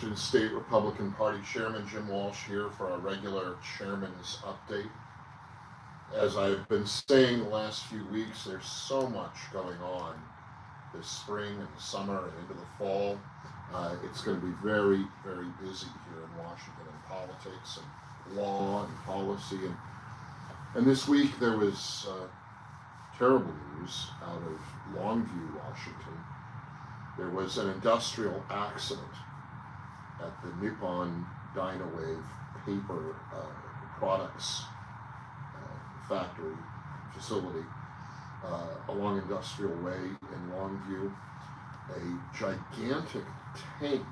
State Republican Party Chairman Jim Walsh here for our regular Chairman's Update. As I've been saying the last few weeks, there's so much going on this spring and summer and into the fall. It's going to be very, very busy here in Washington in politics and law and policy. And this week there was terrible news out of Longview, Washington. There was an industrial accident at the Nippon Dynawave paper products factory facility along Industrial Way in Longview. A gigantic tank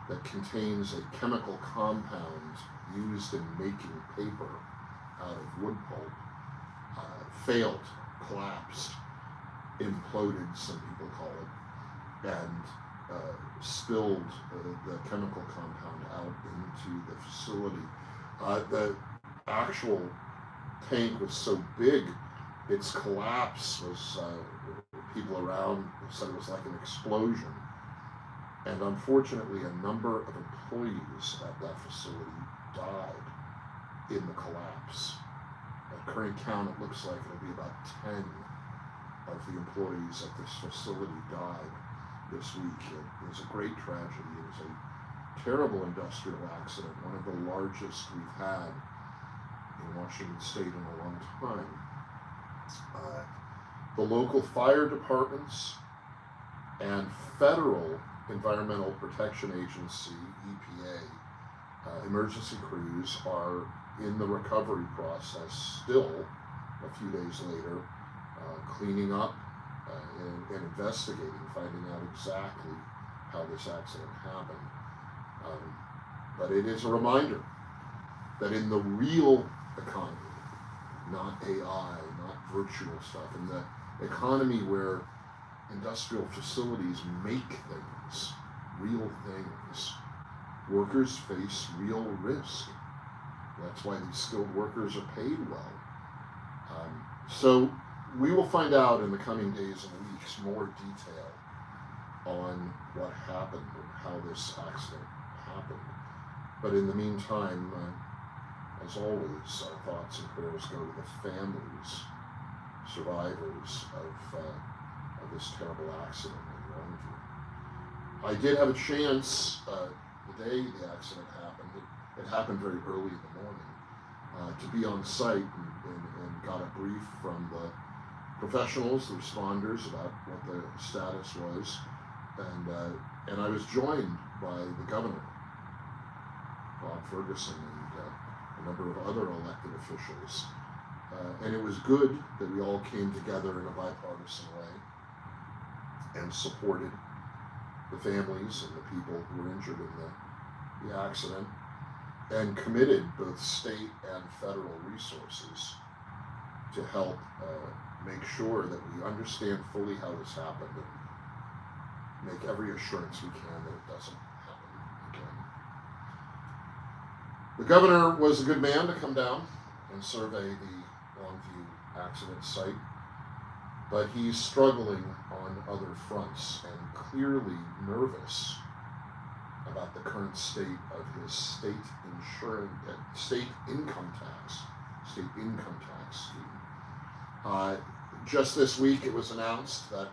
that contains a chemical compound used in making paper out of wood pulp failed, collapsed, imploded, some people call it, and spilled the chemical compound out into the facility. The actual tank was so big, its collapse was, people around said it was like an explosion. And unfortunately, a number of employees at that facility died in the collapse. At current count, it looks like it'll be about 10 of the employees at this facility died this week. It was a great tragedy. It was a terrible industrial accident, one of the largest we've had in Washington State in a long time. The local fire departments and federal Environmental Protection Agency, EPA, emergency crews are in the recovery process still a few days later, cleaning up and investigating, finding out exactly how this accident happened. But it is a reminder that in the real economy, not AI, not virtual stuff, in the economy where industrial facilities make things, real things, workers face real risk. That's why these skilled workers are paid well. So we will find out in the coming days and weeks more detail on what happened and how this accident happened. But in the meantime, as always, our thoughts and prayers go to the families, survivors of this terrible accident in Longview. I did have a chance the day the accident happened. It happened very early in the morning, to be on site and got a brief from the professionals, the responders, about what the status was, and I was joined by the governor, Bob Ferguson, and a number of other elected officials, and it was good that we all came together in a bipartisan way and supported the families and the people who were injured in the accident, and committed both state and federal resources to help make sure that we understand fully how this happened and make every assurance we can that it doesn't happen again. The governor was a good man to come down and survey the Longview accident site, but he's struggling on other fronts and clearly nervous about the current state of his state income tax scheme. Just this week, it was announced that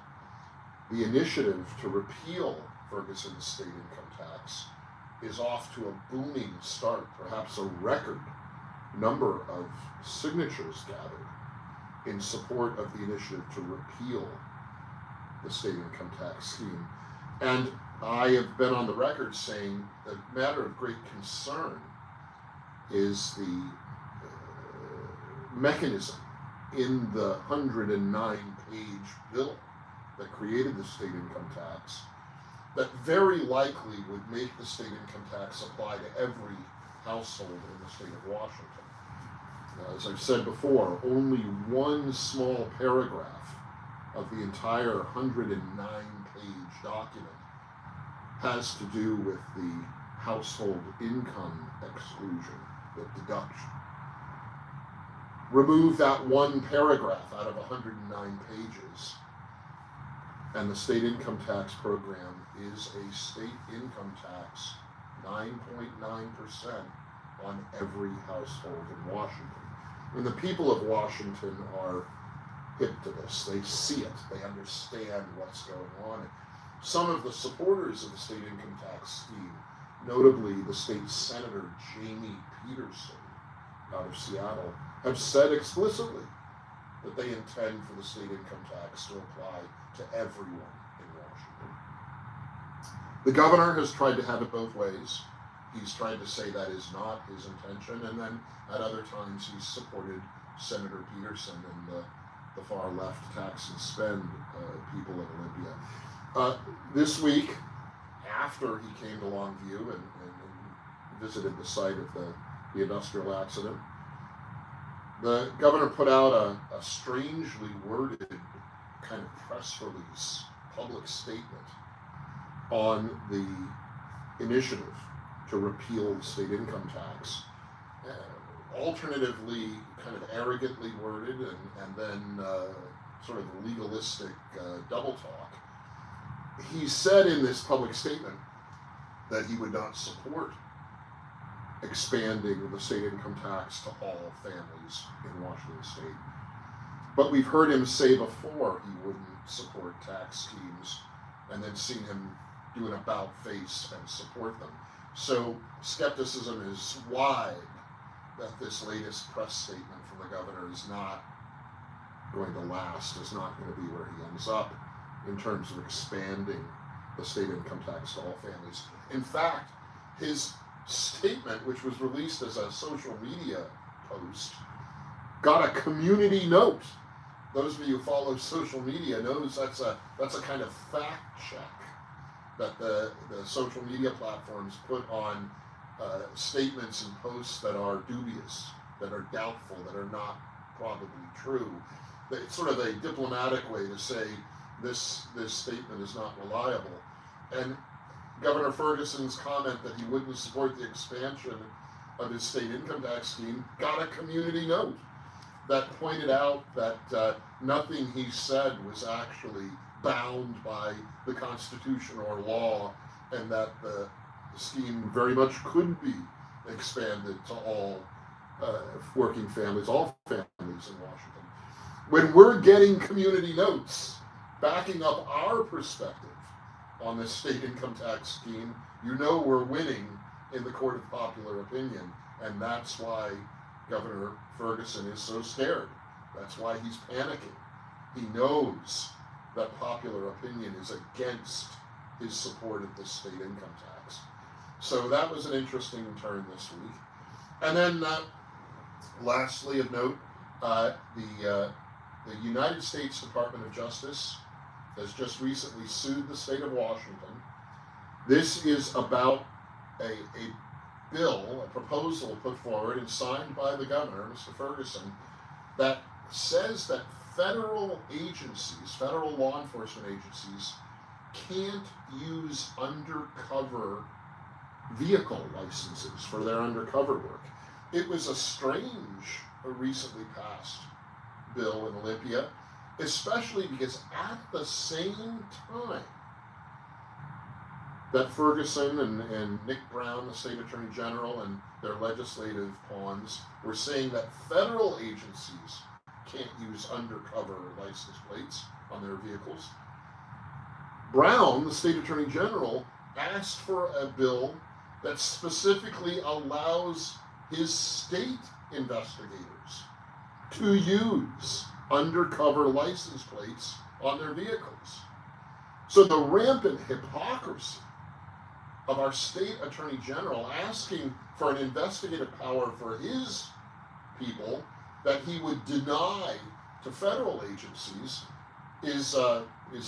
the initiative to repeal Ferguson's state income tax is off to a booming start, perhaps a record number of signatures gathered in support of the initiative to repeal the state income tax scheme. And I have been on the record saying that a matter of great concern is the mechanism in the 109-page bill that created the state income tax that very likely would make the state income tax apply to every household in the state of Washington. As I've said before, only one small paragraph of the entire 109-page document has to do with the household income exclusion, the deduction. Remove that one paragraph out of 109 pages, And the state income tax program is a state income tax, 9.9% on every household in Washington. And the people of Washington are hip to this. They see it. They understand what's going on. Some of the supporters of the state income tax scheme, notably the state senator Jamie Peterson out of Seattle, have said explicitly that they intend for the state income tax to apply to everyone in Washington. The governor has tried to have it both ways. He's tried to say that is not his intention, and then at other times he's supported Senator Peterson and the far left tax and spend people in Olympia. This week, after he came to Longview and visited the site of the industrial accident, the governor put out a strangely worded kind of press release, public statement on the initiative to repeal the state income tax, alternatively kind of arrogantly worded and then sort of legalistic double talk. He said in this public statement that he would not support expanding the state income tax to all families in Washington state. But we've heard him say before he wouldn't support tax schemes and then seen him do an about face and support them. So skepticism is wide that this latest press statement from the governor is not going to last, is not going to be where he ends up in terms of expanding the state income tax to all families. In fact, his statement, which was released as a social media post, got a community note. Those of you who follow social media knows that's a kind of fact check that the social media platforms put on statements and posts that are dubious, that are doubtful, that are not probably true. It's sort of a diplomatic way to say this statement is not reliable. And Governor Ferguson's comment that he wouldn't support the expansion of his state income tax scheme got a community note that pointed out that nothing he said was actually bound by the Constitution or law, and that the scheme very much could be expanded to all working families, all families in Washington. When we're getting community notes backing up our perspective on this state income tax scheme, you know we're winning in the court of popular opinion, and that's why Governor Ferguson is so scared. That's why he's panicking. He knows that popular opinion is against his support of this state income tax. So that was an interesting turn this week. And then lastly of note, the United States Department of Justice has just recently sued the state of Washington. This is about a bill, a proposal put forward and signed by the governor, Mr. Ferguson, that says that federal agencies, federal law enforcement agencies, can't use undercover vehicle licenses for their undercover work. It was a strange, recently passed bill in Olympia, especially because at the same time that Ferguson and Nick Brown, the state attorney general, and their legislative pawns were saying that federal agencies can't use undercover license plates on their vehicles, Brown, the state attorney general, asked for a bill that specifically allows his state investigators to use undercover license plates on their vehicles. So the rampant hypocrisy of our state attorney general asking for an investigative power for his people that he would deny to federal agencies is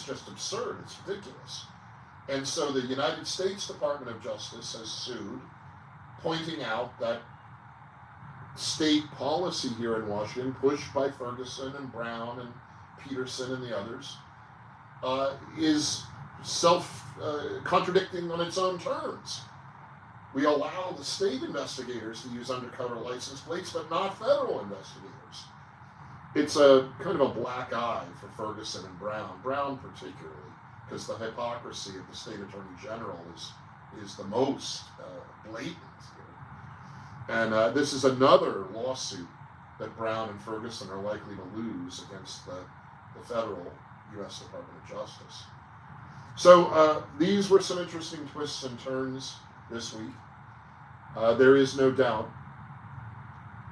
just absurd. It's ridiculous. And so the United States Department of Justice has sued, pointing out that state policy here in Washington, pushed by Ferguson and Brown and Peterson and the others, is self-contradicting on its own terms. We allow the state investigators to use undercover license plates, but not federal investigators. It's a kind of a black eye for Ferguson and Brown particularly. because the hypocrisy of the state attorney general is the most blatant here. And this is another lawsuit that Brown and Ferguson are likely to lose against the federal U.S. Department of Justice. So these were some interesting twists and turns this week. There is no doubt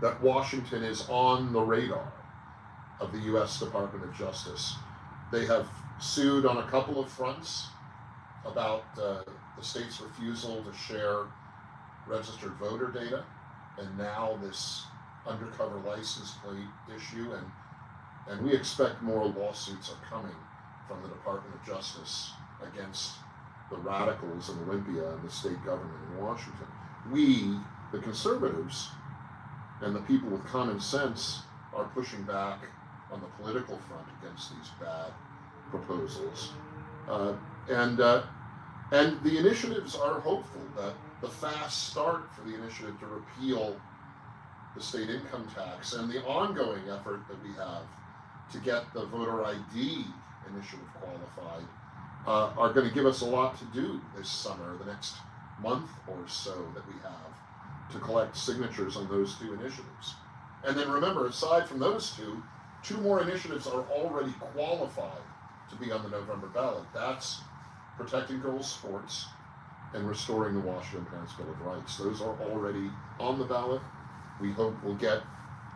that Washington is on the radar of the U.S. Department of Justice. They have sued on a couple of fronts about the state's refusal to share registered voter data, and now this undercover license plate issue, and we expect more lawsuits are coming from the Department of Justice against the radicals in Olympia and the state government in Washington. We, the conservatives, and the people with common sense are pushing back on the political front against these bad proposals. And the initiatives are hopeful that the fast start for the initiative to repeal the state income tax and the ongoing effort that we have to get the voter ID initiative qualified are going to give us a lot to do this summer, the next month or so that we have to collect signatures on those two initiatives. And then remember, aside from those two more initiatives are already qualified to be on the November ballot. That's protecting girls' sports and restoring the Washington Parents' Bill of Rights. Those are already on the ballot. We hope we'll get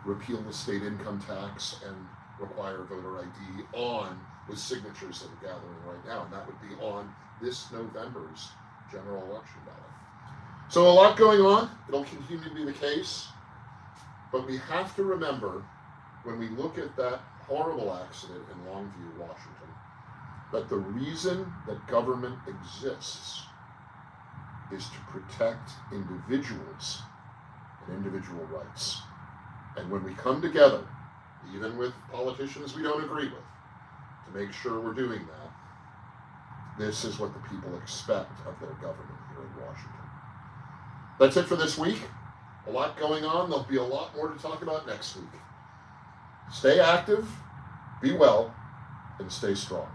repeal the state income tax and require voter ID on with signatures that are gathering right now, and that would be on this November's general election ballot. So a lot going on. It'll continue to be the case, but we have to remember when we look at that horrible accident in Longview, Washington, that the reason that government exists is to protect individuals and individual rights. And when we come together, even with politicians we don't agree with, to make sure we're doing that, this is what the people expect of their government here in Washington. That's it for this week. A lot going on. There'll be a lot more to talk about next week. Stay active, be well, and stay strong.